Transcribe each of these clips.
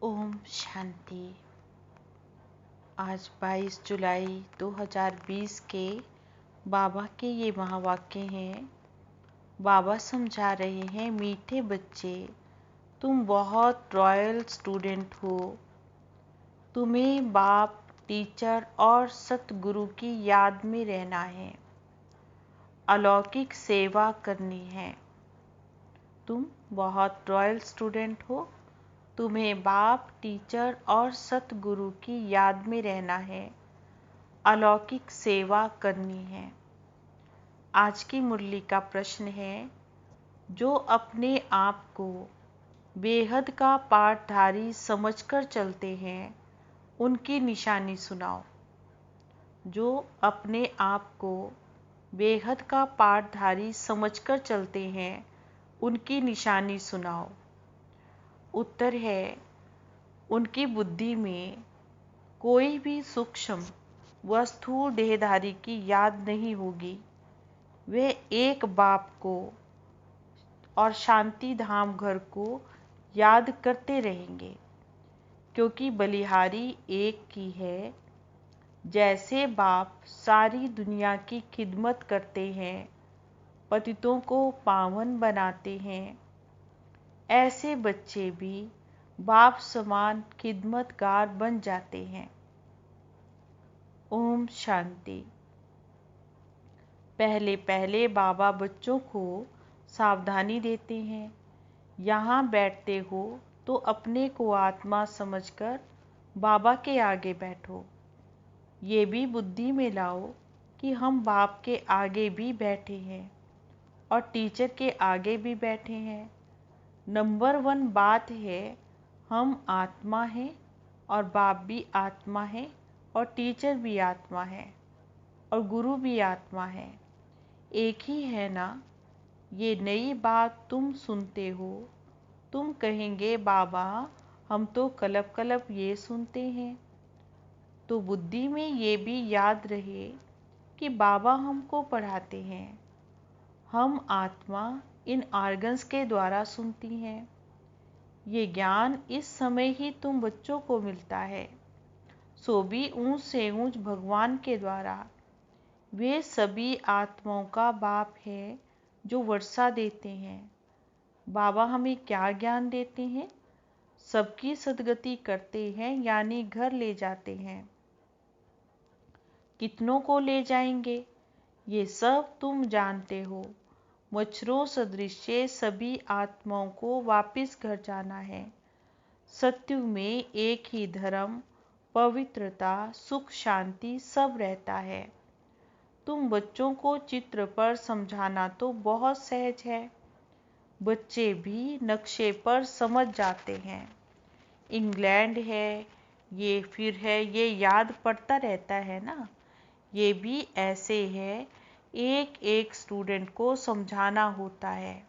ओम शांति। आज 22 जुलाई 2020 के बाबा के ये महावाक्य हैं। बाबा समझा रहे हैं, मीठे बच्चे, तुम बहुत रॉयल स्टूडेंट हो। तुम्हें बाप, टीचर और सतगुरु की याद में रहना है, अलौकिक सेवा करनी है। तुम बहुत रॉयल स्टूडेंट हो। तुम्हें बाप, टीचर और सतगुरु की याद में रहना है, अलौकिक सेवा करनी है। आज की मुरली का प्रश्न है, जो अपने आप को बेहद का पाठधारी समझकर चलते हैं, उनकी निशानी सुनाओ। जो अपने आप को बेहद का पाठधारी समझकर चलते हैं, उनकी निशानी सुनाओ। उत्तर है, उनकी बुद्धि में कोई भी सूक्ष्म वस्तु देहधारी की याद नहीं होगी। वे एक बाप को और शांति धाम घर को याद करते रहेंगे, क्योंकि बलिहारी एक की है। जैसे बाप सारी दुनिया की खिदमत करते हैं, पतितों को पावन बनाते हैं, ऐसे बच्चे भी बाप समान खिदमतगार बन जाते हैं। ओम शांति। पहले पहले बाबा बच्चों को सावधानी देते हैं, यहाँ बैठते हो तो अपने को आत्मा समझकर बाबा के आगे बैठो। ये भी बुद्धि में लाओ कि हम बाप के आगे भी बैठे हैं और टीचर के आगे भी बैठे हैं। नंबर 1 बात है, हम आत्मा हैं और बाप भी आत्मा है और टीचर भी आत्मा है और गुरु भी आत्मा है। एक ही है ना। ये नई बात तुम सुनते हो। तुम कहेंगे, बाबा हम तो कलब कलब ये सुनते हैं। तो बुद्धि में ये भी याद रहे कि बाबा हमको पढ़ाते हैं। हम आत्मा इन ऑर्गन्स के द्वारा सुनती हैं। ये ज्ञान इस समय ही तुम बच्चों को मिलता है, सो भी ऊंच से ऊंच भगवान के द्वारा। वे सभी आत्माओं का बाप है जो वर्षा देते हैं। बाबा हमें क्या ज्ञान देते हैं? सबकी सद्गति करते हैं, यानी घर ले जाते हैं। कितनों को ले जाएंगे ये सब तुम जानते हो। मच्छरों सदृश सभी आत्माओं को वापस घर जाना है। सत्युग में एक ही धर्म, पवित्रता, सुख, शांति सब रहता है। तुम बच्चों को चित्र पर समझाना तो बहुत सहज है। बच्चे भी नक्शे पर समझ जाते हैं। इंग्लैंड है, ये फिर है, ये याद पड़ता रहता है ना। ये भी ऐसे है, एक एक स्टूडेंट को समझाना होता है।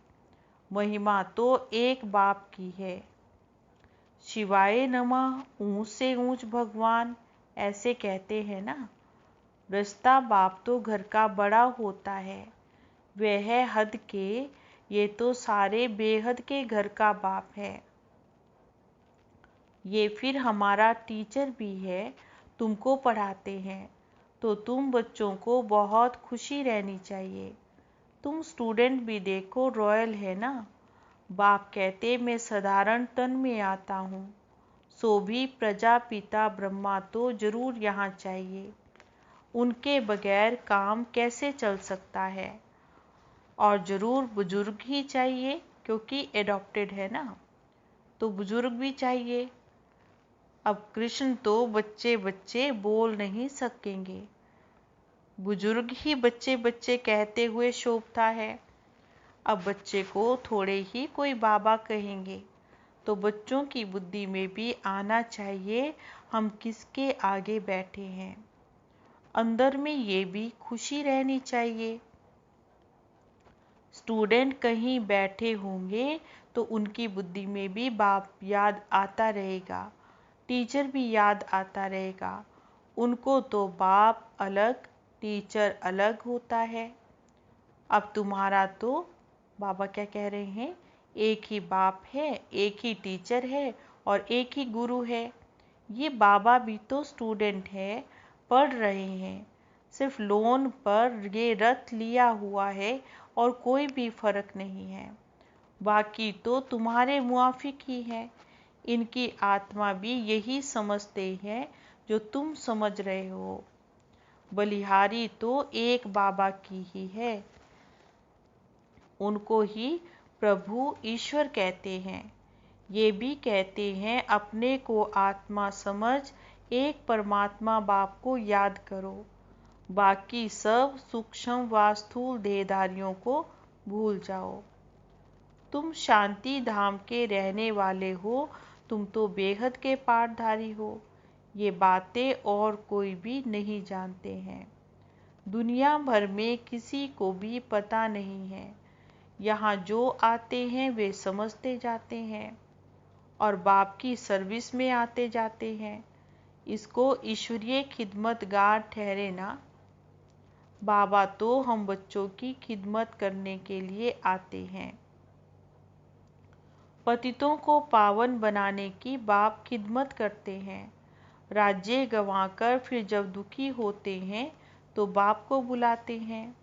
महिमा तो एक बाप की है। शिवाय नमः, ऊंच से ऊंच भगवान, ऐसे कहते हैं ना। रास्ता बाप तो घर का बड़ा होता है। वह है हद के, ये तो सारे बेहद के घर का बाप है। ये फिर हमारा टीचर भी है, तुमको पढ़ाते हैं। तो तुम बच्चों को बहुत खुशी रहनी चाहिए। तुम स्टूडेंट भी देखो, रॉयल है ना। बाप कहते, मैं साधारण तन में आता हूँ, सो भी प्रजापिता ब्रह्मा तो जरूर यहाँ चाहिए। उनके बगैर काम कैसे चल सकता है? और जरूर बुजुर्ग ही चाहिए, क्योंकि एडॉप्टेड है ना, तो बुजुर्ग भी चाहिए। अब कृष्ण तो बच्चे बच्चे बोल नहीं सकेंगे, बुजुर्ग ही बच्चे बच्चे कहते हुए शोभता है। अब बच्चे को थोड़े ही कोई बाबा कहेंगे, तो बच्चों की बुद्धि में भी आना चाहिए हम किसके आगे बैठे हैं। अंदर में ये भी खुशी रहनी चाहिए। स्टूडेंट कहीं बैठे होंगे तो उनकी बुद्धि में भी बाप याद आता रहेगा, टीचर भी याद आता रहेगा। उनको तो बाप अलग, टीचर अलग होता है। अब तुम्हारा तो बाबा क्या कह रहे हैं, एक ही बाप है, एक ही टीचर है और एक ही गुरु है। ये बाबा भी तो स्टूडेंट है, पढ़ रहे हैं। सिर्फ लोन पर ये रथ लिया हुआ है और कोई भी फर्क नहीं है। बाकी तो तुम्हारे मुआफिक ही है। इनकी आत्मा भी यही समझते हैं जो तुम समझ रहे हो। बलिहारी तो एक बाबा की ही है। उनको ही प्रभु ईश्वर कहते हैं। ये भी कहते हैं अपने को आत्मा समझ एक परमात्मा बाप को याद करो। बाकी सब सूक्ष्म व स्थूल देहधारियों को भूल जाओ। तुम शांति धाम के रहने वाले हो, तुम तो बेहद के पाठधारी हो। ये बातें और कोई भी नहीं जानते हैं। दुनिया भर में किसी को भी पता नहीं है। यहाँ जो आते हैं वे समझते जाते हैं और बाप की सर्विस में आते जाते हैं। इसको ईश्वरीय खिदमतगार ठहरे ना। बाबा तो हम बच्चों की खिदमत करने के लिए आते हैं। पतितों को पावन बनाने की बाप खिदमत करते हैं। राज्य गंवाकर फिर जब दुखी होते हैं तो बाप को बुलाते हैं।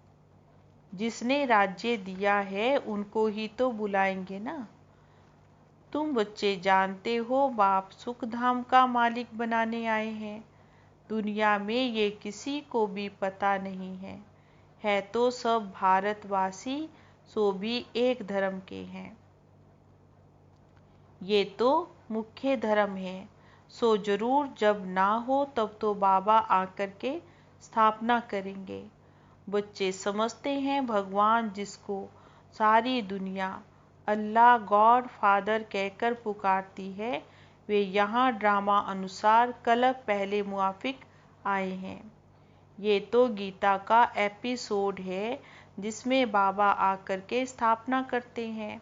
जिसने राज्य दिया है उनको ही तो बुलाएंगे ना। तुम बच्चे जानते हो बाप सुख धाम का मालिक बनाने आए हैं। दुनिया में ये किसी को भी पता नहीं है तो सब भारतवासी सो भी एक धर्म के हैं। ये तो मुख्य धर्म है। सो जरूर जब ना हो तब तो बाबा आकर के स्थापना करेंगे। बच्चे समझते हैं भगवान जिसको सारी दुनिया अल्लाह गॉड फादर कहकर पुकारती है, वे यहाँ ड्रामा अनुसार कलप पहले मुआफिक आए हैं। ये तो गीता का एपिसोड है जिसमें बाबा आकर के स्थापना करते हैं।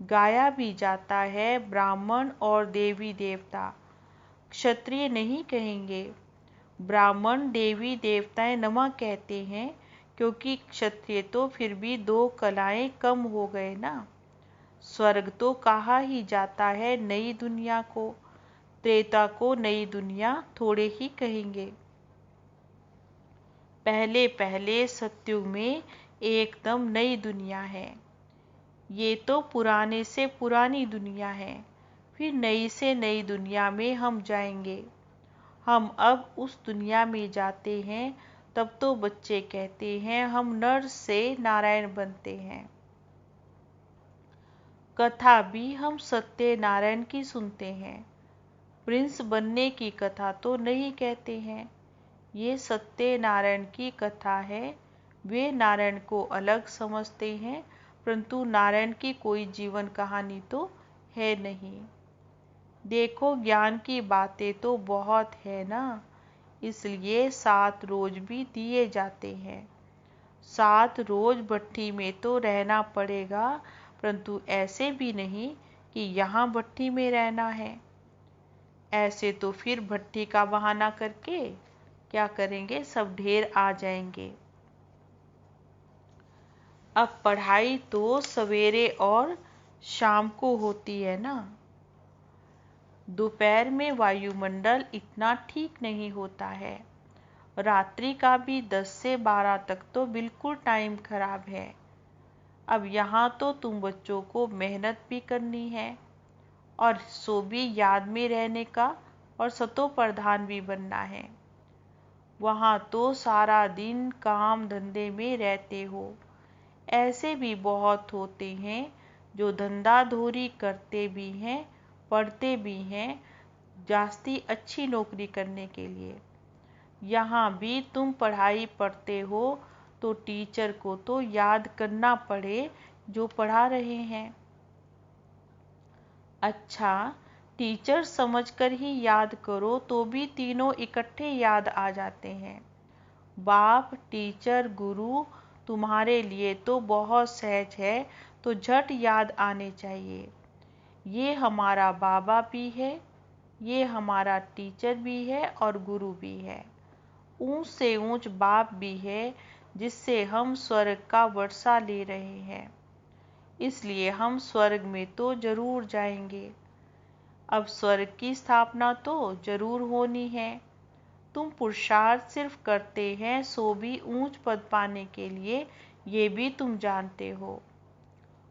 गाया भी जाता है ब्राह्मण और देवी देवता क्षत्रिय नहीं कहेंगे। ब्राह्मण देवी देवताएं नमः कहते हैं क्योंकि क्षत्रिय तो फिर भी 2 कलाएं कम हो गए ना। स्वर्ग तो कहा ही जाता है नई दुनिया को, त्रेता को नई दुनिया थोड़े ही कहेंगे। पहले पहले सत्युग में एकदम नई दुनिया है। ये तो पुराने से पुरानी दुनिया है। फिर नई से नई दुनिया में हम जाएंगे। हम अब उस दुनिया में जाते हैं तब तो बच्चे कहते हैं हम नर से नारायण बनते हैं। कथा भी हम सत्यनारायण की सुनते हैं। प्रिंस बनने की कथा तो नहीं कहते हैं। ये सत्यनारायण की कथा है। वे नारायण को अलग समझते हैं, परंतु नारायण की कोई जीवन कहानी तो है नहीं। देखो ज्ञान की बातें तो बहुत है ना, इसलिए 7 रोज भी दिए जाते हैं। 7 रोज भट्ठी में तो रहना पड़ेगा, परंतु ऐसे भी नहीं कि यहाँ भट्ठी में रहना है। ऐसे तो फिर भट्ठी का बहाना करके क्या करेंगे, सब ढेर आ जाएंगे। अब पढ़ाई तो सवेरे और शाम को होती है ना। दोपहर में वायुमंडल इतना ठीक नहीं होता है। रात्रि का भी 10 से 12 तक तो बिल्कुल टाइम खराब है। अब यहाँ तो तुम बच्चों को मेहनत भी करनी है और सो भी याद में रहने का और सतो प्रधान भी बनना है। वहाँ तो सारा दिन काम धंधे में रहते हो। ऐसे भी बहुत होते हैं जो धंधा धोरी करते भी हैं, पढ़ते भी हैं जास्ती अच्छी नौकरी करने के लिए। यहाँ भी तुम पढ़ाई पढ़ते हो तो टीचर को तो याद करना पड़े जो पढ़ा रहे हैं। अच्छा, टीचर समझकर ही याद करो तो भी तीनों इकट्ठे याद आ जाते हैं। बाप, टीचर, गुरु तुम्हारे लिए तो बहुत सहज है तो झट याद आने चाहिए। ये हमारा बाबा भी है, ये हमारा टीचर भी है और गुरु भी है। ऊंच से ऊंच बाप भी है जिससे हम स्वर्ग का वर्षा ले रहे हैं। इसलिए हम स्वर्ग में तो जरूर जाएंगे। अब स्वर्ग की स्थापना तो जरूर होनी है। तुम पुरुषार्थ सिर्फ करते हैं सो भी ऊंच पद पाने के लिए, ये भी तुम जानते हो।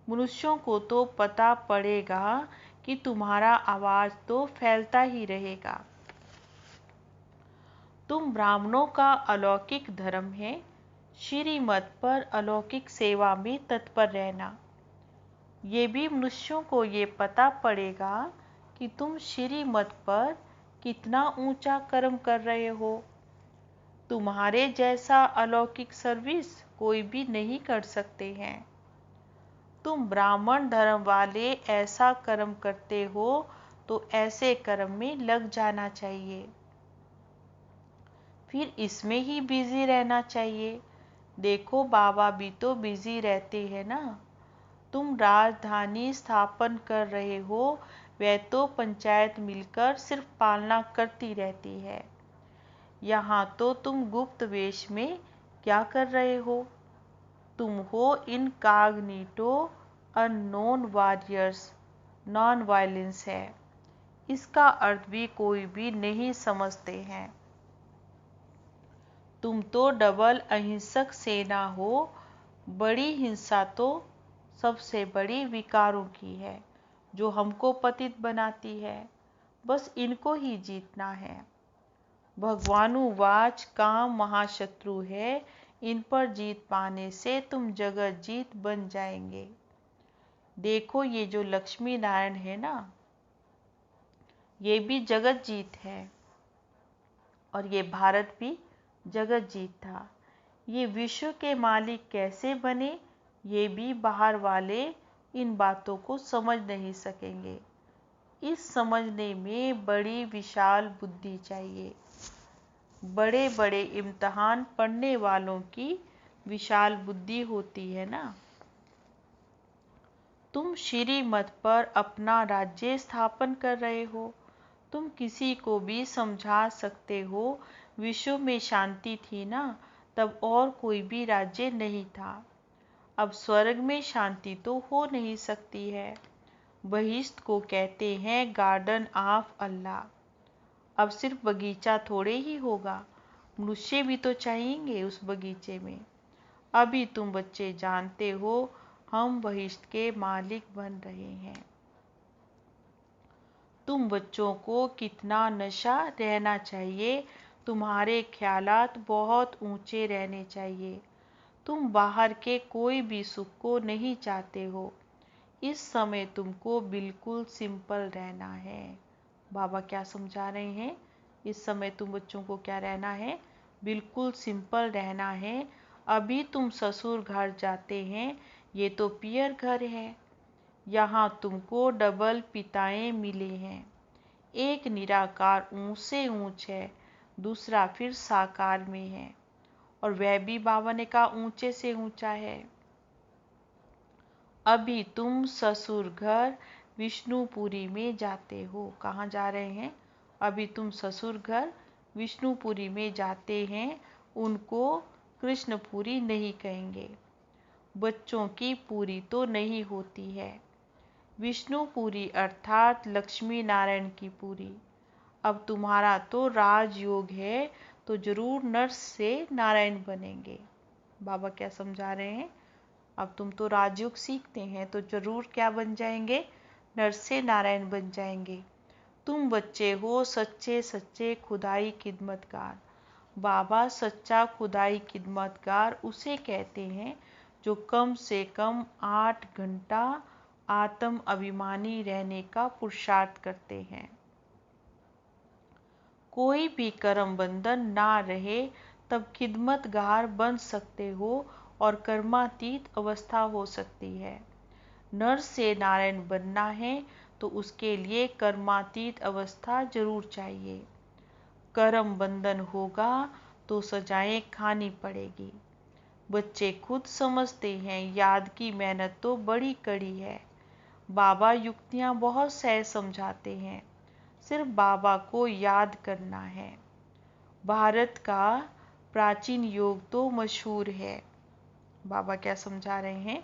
मनुष्यों को तो पता पड़ेगा कि तुम्हारा आवाज तो फैलता ही रहेगा। तुम ब्राह्मणों का अलौकिक धर्म है श्रीमत पर अलौकिक सेवा में तत्पर रहना। ये भी मनुष्यों को ये पता पड़ेगा कि तुम श्रीमत पर कितना ऊंचा कर्म कर रहे हो। तुम्हारे जैसा अलौकिक सर्विस कोई भी नहीं कर सकते हैं। तुम ब्राह्मण धर्म वाले ऐसा कर्म करते हो तो ऐसे कर्म में लग जाना चाहिए, फिर इसमें ही बिजी रहना चाहिए। देखो बाबा भी तो बिजी रहते हैं ना। तुम राजधानी स्थापन कर रहे हो, वह तो पंचायत मिलकर सिर्फ पालना करती रहती है। यहाँ तो तुम गुप्त वेश में क्या कर रहे हो? तुम हो incognito unknown warriors. Non violence है, इसका अर्थ भी कोई भी नहीं समझते हैं। तुम तो डबल अहिंसक सेना हो। बड़ी हिंसा तो सबसे बड़ी विकारों की है जो हमको पतित बनाती है। बस इनको ही जीतना है। भगवानुवाच काम महाशत्रु है, इन पर जीत पाने से तुम जगत जीत बन जाएंगे। देखो ये जो लक्ष्मी नारायण है ना, ये भी जगत जीत है और ये भारत भी जगत जीत था। ये विश्व के मालिक कैसे बने, ये भी बाहर वाले इन बातों को समझ नहीं सकेंगे। इस समझने में बड़ी विशाल बुद्धि चाहिए। बड़े बड़े इम्तिहान पढ़ने वालों की विशाल बुद्धि होती है ना। तुम श्रीमत पर अपना राज्य स्थापन कर रहे हो। तुम किसी को भी समझा सकते हो विश्व में शांति थी ना, तब और कोई भी राज्य नहीं था। अब स्वर्ग में शांति तो हो नहीं सकती है। बहिश्त को कहते हैं गार्डन ऑफ अल्लाह। अब सिर्फ बगीचा थोड़े ही होगा, मनुष्य भी तो चाहिएंगे उस बगीचे में। अभी तुम बच्चे जानते हो हम बहिश्त के मालिक बन रहे हैं। तुम बच्चों को कितना नशा रहना चाहिए, तुम्हारे ख्यालात बहुत ऊंचे रहने चाहिए। तुम बाहर के कोई भी सुख को नहीं चाहते हो। इस समय तुमको बिल्कुल सिंपल रहना है। बाबा क्या समझा रहे हैं? इस समय तुम बच्चों को क्या रहना है? बिल्कुल सिंपल रहना है। अभी तुम ससुर घर जाते हैं, ये तो पियर घर है। यहाँ तुमको डबल पिताएं मिले हैं। एक निराकार ऊंच से ऊंच है, दूसरा फिर साकार में है, और वह भी बाबा ने कहा ऊंचे से ऊंचा है। अभी तुम ससुर घर विष्णुपुरी में जाते हो। कहाँ जा रहे हैं? अभी तुम ससुर घर विष्णुपुरी में जाते हैं। उनको कृष्णपुरी नहीं कहेंगे। बच्चों की पूरी तो नहीं होती है। विष्णुपुरी अर्थात लक्ष्मी नारायण की पूरी। अब तुम्हारा तो राजयोग है, तो जरूर नर्स से नारायण बनेंगे। बाबा क्या समझा रहे हैं? अब तुम तो राजयोग सीखते हैं तो जरूर क्या बन जाएंगे? नर्स से नारायण बन जाएंगे। तुम बच्चे हो सच्चे सच्चे खुदाई खिदमतगार। बाबा सच्चा खुदाई खिदमतगार उसे कहते हैं जो कम से कम 8 घंटा आत्म अभिमानी रहने का पुरुषार्थ करते हैं। कोई भी कर्म बंधन ना रहे तब खिदमतगार बन सकते हो और कर्मातीत अवस्था हो सकती है। नर से नारायण बनना है तो उसके लिए कर्मातीत अवस्था जरूर चाहिए। कर्म बंधन होगा तो सजाएं खानी पड़ेगी। बच्चे खुद समझते हैं याद की मेहनत तो बड़ी कड़ी है। बाबा युक्तियां बहुत सहज समझाते हैं, सिर्फ बाबा को याद करना है। भारत का प्राचीन योग तो मशहूर है। बाबा क्या समझा रहे हैं?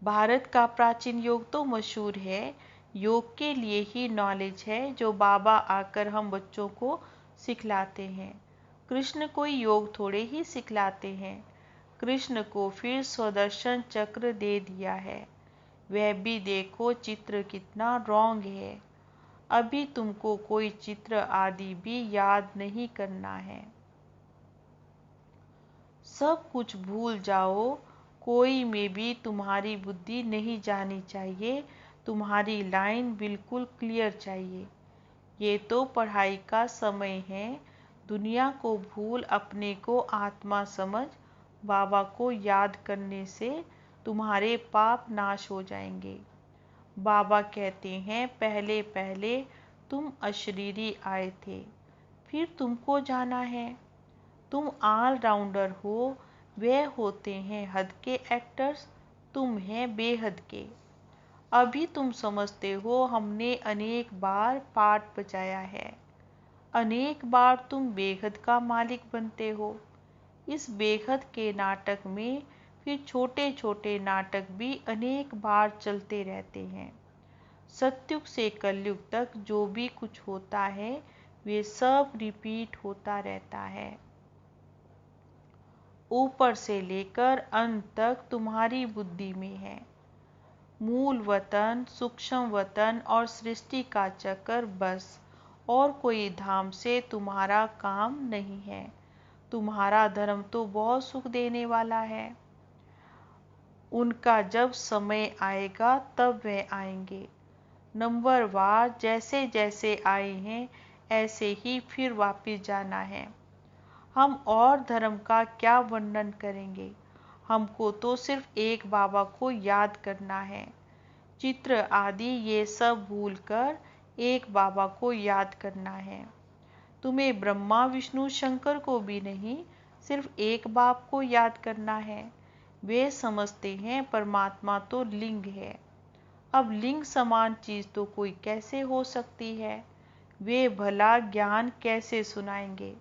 भारत का प्राचीन योग तो मशहूर है, योग के लिए ही नॉलेज है जो बाबा आकर हम बच्चों को सिखलाते हैं। कृष्ण कोई योग थोड़े ही सिखलाते हैं। कृष्ण को फिर स्वदर्शन चक्र दे दिया है। वह भी देखो चित्र कितना रॉन्ग है। अभी तुमको कोई चित्र आदि भी याद नहीं करना है। सब कुछ भूल जाओ। कोई में भी तुम्हारी बुद्धि नहीं जानी चाहिए। तुम्हारी लाइन बिल्कुल क्लियर चाहिए। ये तो पढ़ाई का समय है। दुनिया को भूल अपने को आत्मा समझ। बाबा को याद करने से तुम्हारे पाप नाश हो जाएंगे। बाबा कहते हैं पहले पहले तुम अशरीरी आए थे, फिर तुमको जाना है। तुम ऑल राउंडर हो। वे होते हैं हद के एक्टर्स, तुम हैं बेहद के। अभी तुम समझते हो हमने अनेक बार पार्ट बजाया है। अनेक बार तुम बेहद का मालिक बनते हो। इस बेहद के नाटक में फिर छोटे छोटे नाटक भी अनेक बार चलते रहते हैं। सतयुग से कलयुग तक जो भी कुछ होता है वे सब रिपीट होता रहता है। ऊपर से लेकर अंत तक तुम्हारी बुद्धि में है। मूल वतन, सूक्ष्म वतन और सृष्टि का चक्कर बस, और कोई धाम से तुम्हारा काम नहीं है। तुम्हारा धर्म तो बहुत सुख देने वाला है। उनका जब समय आएगा तब वह आएंगे। नंबर वार जैसे जैसे आए हैं ऐसे ही फिर वापस जाना है। हम और धर्म का क्या वर्णन करेंगे। हमको तो सिर्फ एक बाबा को याद करना है। चित्र आदि ये सब भूलकर एक बाबा को याद करना है। तुम्हें ब्रह्मा विष्णु शंकर को भी नहीं, सिर्फ एक बाप को याद करना है। वे समझते हैं परमात्मा तो लिंग है। अब लिंग समान चीज तो कोई कैसे हो सकती है। वे भला ज्ञान कैसे सुनाएंगे।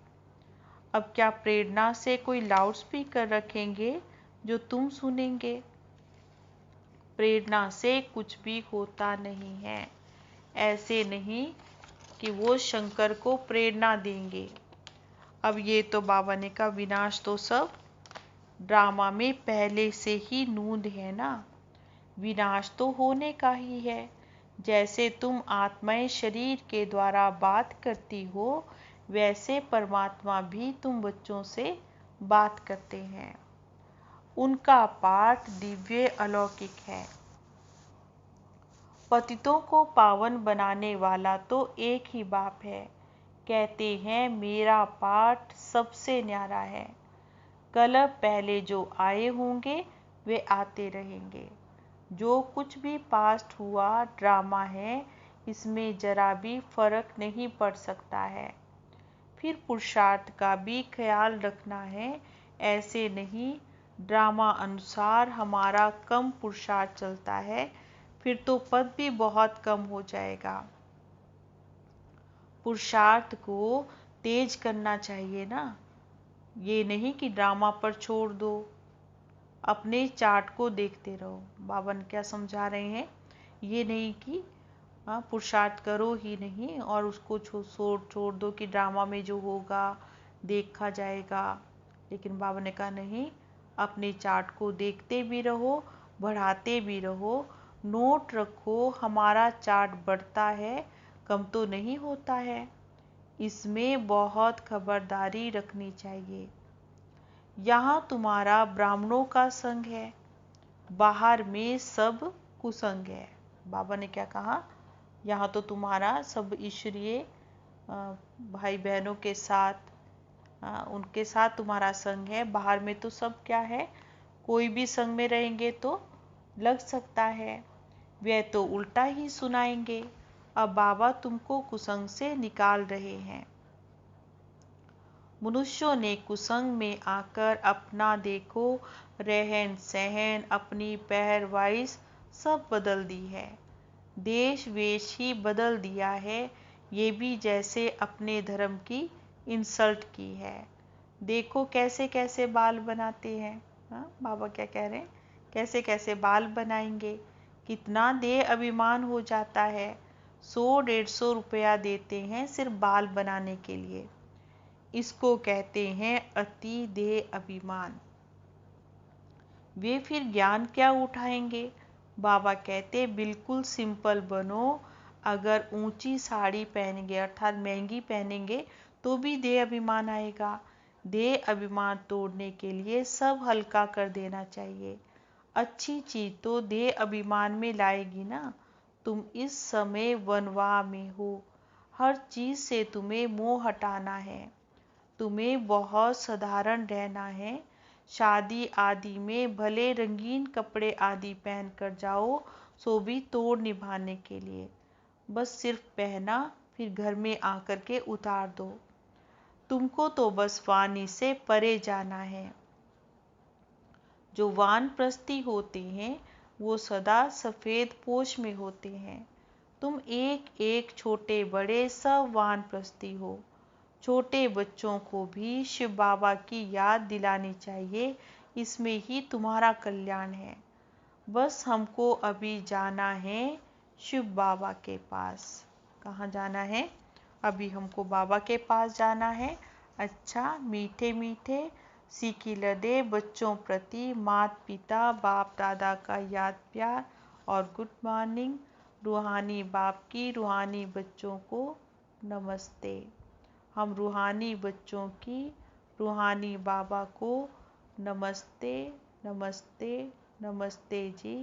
अब क्या प्रेरणा से कोई लाउड स्पीकर रखेंगे जो तुम सुनेंगे। प्रेरणा से कुछ भी होता नहीं है। ऐसे नहीं कि वो शंकर को प्रेरणा देंगे। अब ये तो बाबा ने कहा विनाश तो सब ड्रामा में पहले से ही नूंद है ना। विनाश तो होने का ही है। जैसे तुम आत्माएं शरीर के द्वारा बात करती हो, वैसे परमात्मा भी तुम बच्चों से बात करते हैं। उनका पाठ दिव्य अलौकिक है। पतितों को पावन बनाने वाला तो एक ही बाप है। कहते हैं मेरा पाठ सबसे न्यारा है। कल पहले जो आए होंगे वे आते रहेंगे। जो कुछ भी पास्ट हुआ ड्रामा है, इसमें जरा भी फर्क नहीं पड़ सकता है। फिर पुरुषार्थ का भी ख्याल रखना है। ऐसे नहीं ड्रामा अनुसार हमारा कम पुरुषार्थ चलता है, फिर तो पद भी बहुत कम हो जाएगा। पुरुषार्थ को तेज करना चाहिए ना। ये नहीं कि ड्रामा पर छोड़ दो, अपने चार्ट को देखते रहो। बाबा क्या समझा रहे हैं, ये नहीं कि पुरुषार्थ करो ही नहीं और उसको छोड़ दो कि ड्रामा में जो होगा देखा जाएगा। लेकिन बाबा ने कहा नहीं, अपने चार्ट को देखते भी रहो, बढ़ाते भी रहो। नोट रखो हमारा चार्ट बढ़ता है, कम तो नहीं होता है। इसमें बहुत खबरदारी रखनी चाहिए। यहाँ तुम्हारा ब्राह्मणों का संग है, बाहर में सब कुसंग है। बाबा ने क्या कहा, यहाँ तो तुम्हारा सब ईश्वरीय भाई बहनों के साथ उनके साथ तुम्हारा संग है। बाहर में तो सब क्या है, कोई भी संग में रहेंगे तो लग सकता है। वे तो उल्टा ही सुनाएंगे। अब बाबा तुमको कुसंग से निकाल रहे हैं। मनुष्यों ने कुसंग में आकर अपना देखो रहन सहन, अपनी पहरवाइश सब बदल दी है। देश वेश ही बदल दिया है। ये भी जैसे अपने धर्म की इंसल्ट की है। देखो कैसे कैसे बाल बनाते हैं। बाबा क्या कह रहे हैं, कैसे कैसे बाल बनाएंगे। कितना देह अभिमान हो जाता है। 100-150 रुपया देते हैं सिर्फ बाल बनाने के लिए। इसको कहते हैं अति देह अभिमान। वे फिर ज्ञान क्या उठाएंगे? बाबा कहते बिल्कुल सिंपल बनो। अगर ऊंची साड़ी पहनेंगे अर्थात महंगी पहनेंगे तो भी देह अभिमान आएगा। देह अभिमान तोड़ने के लिए सब हल्का कर देना चाहिए। अच्छी चीज तो देह अभिमान में लाएगी ना। तुम इस समय वनवाह में हो। हर चीज से तुम्हें मोह हटाना है। तुम्हें बहुत साधारण रहना है। शादी आदि में भले रंगीन कपड़े आदि पहन कर जाओ, सो भी तोड़ निभाने के लिए। बस सिर्फ पहना, फिर घर में आकर के उतार दो। तुमको तो बस वाणी से परे जाना है। जो वानप्रस्थी होते हैं वो सदा सफेद पोश में होते हैं। तुम एक एक छोटे बड़े सब वानप्रस्थी हो। छोटे बच्चों को भी शिव बाबा की याद दिलानी चाहिए। इसमें ही तुम्हारा कल्याण है। बस हमको अभी जाना है शिव बाबा के पास। कहाँ जाना है? अभी हमको बाबा के पास जाना है। अच्छा, मीठे मीठे सीखी लदे बच्चों प्रति माता पिता बाप दादा का याद प्यार और गुड मॉर्निंग। रूहानी बाप की रूहानी बच्चों को नमस्ते। हम रूहानी बच्चों की रूहानी बाबा को नमस्ते नमस्ते नमस्ते जी।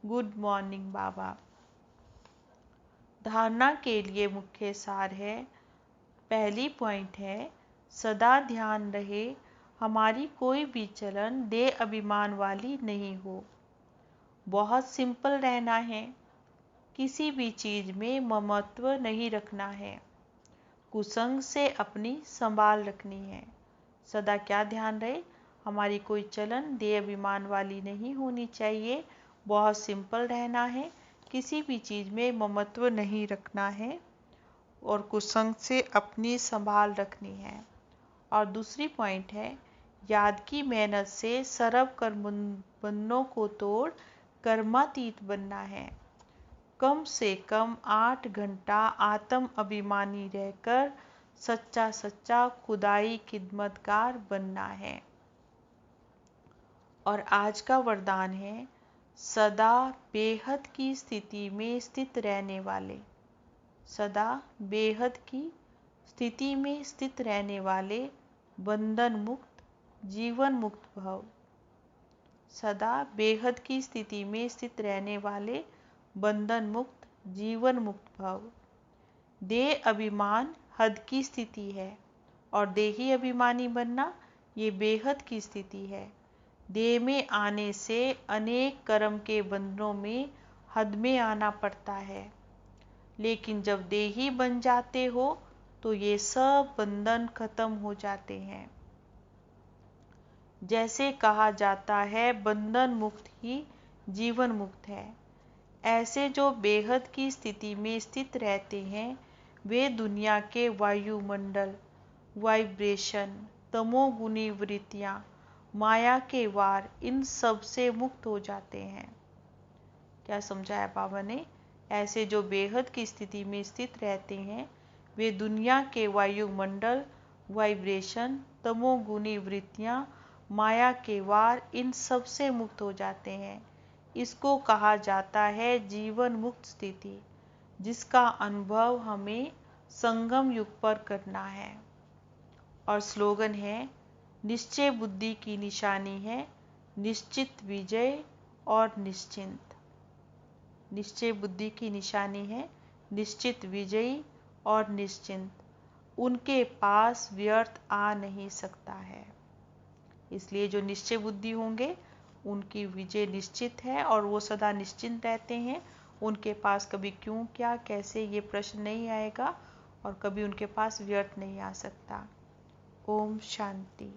गुड मॉर्निंग बाबा। धारणा के लिए मुख्य सार है। पहली पॉइंट है, सदा ध्यान रहे हमारी कोई भी चलन देह अभिमान वाली नहीं हो। बहुत सिंपल रहना है। किसी भी चीज में ममत्व नहीं रखना है। कुसंग से अपनी संभाल रखनी है। सदा क्या ध्यान रहे? हमारी कोई चलन देह अभिमान वाली नहीं होनी चाहिए। बहुत सिंपल रहना है। किसी भी चीज में ममत्व नहीं रखना है और कुसंग से अपनी संभाल रखनी है। और दूसरी पॉइंट है, याद की मेहनत से सर्व कर्मबंधनों को तोड़ कर्मातीत बनना है। कम से कम 8 घंटा आत्म अभिमानी रहकर सच्चा सच्चा खुदाई खिदमतगार बनना है। और आज का वरदान है, सदा बेहद की स्थिति में स्थित रहने वाले। सदा बेहद की स्थिति में स्थित रहने वाले बंधन मुक्त जीवन मुक्त भव। सदा बेहद की स्थिति में स्थित रहने वाले बंधन मुक्त जीवन मुक्त भव। देह अभिमान हद की स्थिति है और देही अभिमानी बनना ये बेहद की स्थिति है। देह में आने से अनेक कर्म के बंधनों में हद में आना पड़ता है, लेकिन जब देही बन जाते हो तो ये सब बंधन खत्म हो जाते हैं। जैसे कहा जाता है बंधन मुक्त ही जीवन मुक्त है, ऐसे जो बेहद की स्थिति में स्थित रहते हैं वे दुनिया के वायुमंडल, वाइब्रेशन, तमोगुणी वृत्तियां, माया के वार, इन सब से मुक्त हो जाते हैं। क्या समझाया बाबा ने? ऐसे जो बेहद की स्थिति में स्थित रहते हैं वे दुनिया के वायुमंडल, वाइब्रेशन, तमोगुणी वृत्तियां, माया के वार, इन सब से मुक्त हो जाते हैं। इसको कहा जाता है जीवन मुक्त स्थिति, जिसका अनुभव हमें संगम युग पर करना है। और स्लोगन है, निश्चय बुद्धि की निशानी है निश्चित विजय और निश्चिंत। निश्चय बुद्धि की निशानी है निश्चित विजयी और निश्चिंत। उनके पास व्यर्थ आ नहीं सकता है। इसलिए जो निश्चय बुद्धि होंगे उनकी विजय निश्चित है और वो सदा निश्चिंत रहते हैं। उनके पास कभी क्यों, क्या, कैसे ये प्रश्न नहीं आएगा और कभी उनके पास व्यर्थ नहीं आ सकता। ओम शांति।